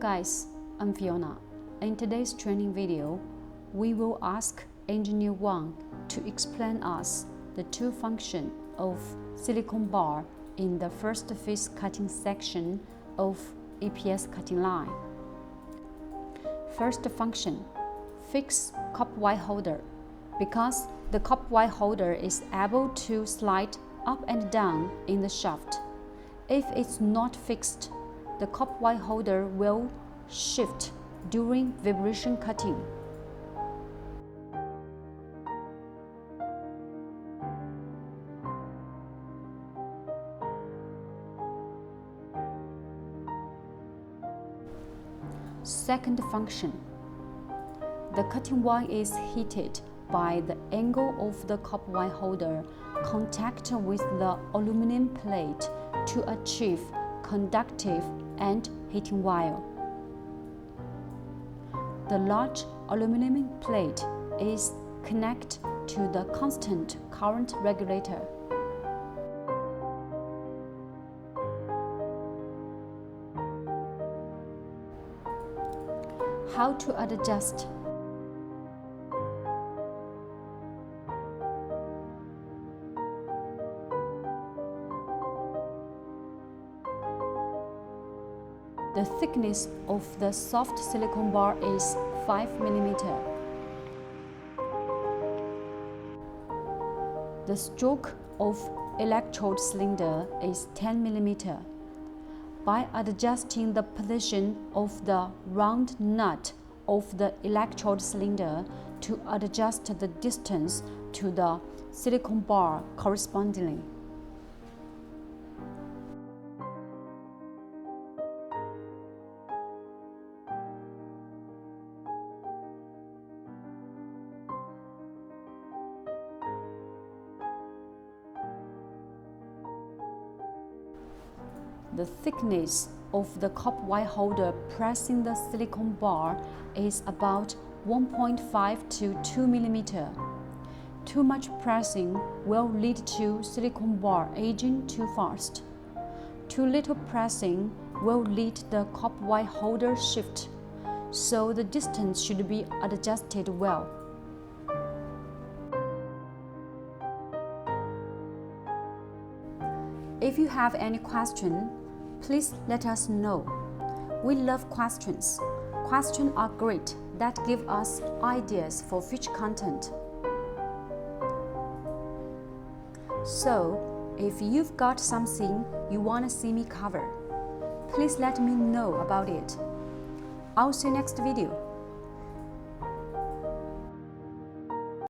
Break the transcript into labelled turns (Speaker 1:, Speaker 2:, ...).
Speaker 1: guys, I'm Fiona. In today's training video, we will ask Engineer Wang to explain us the two functions of silicone bar in the first face cutting section of EPS cutting line. First function, fix cup Y holder. Because the cup Y holder is able to slide up and down in the shaft. If it's not fixed, the cup Y holder will shift during vibration cutting. Second function, the cutting wire is heated by the angle of the cup Y holder contact with the aluminum plate to achieve conductive and heating wire. The large aluminum plate is connected to the constant current regulator. How to adjust? The thickness of the soft silicone bar is 5 mm. The stroke of electrode cylinder is 10 mm. By adjusting the position of the round nut of the electrode cylinder to adjust the distance to the silicone bar correspondingly. The thickness of the cup Y holder pressing the silicone bar is about 1.5 to 2 mm. Too much pressing will lead to silicone bar aging too fast. Too little pressing will lead the cup Y holder shift, so the distance should be adjusted well. If you have any question, please let us know. We love questions. Questions are great that give us ideas for future content. So, if you've got something you want to see me cover, please let me know about it. I'll see you next video.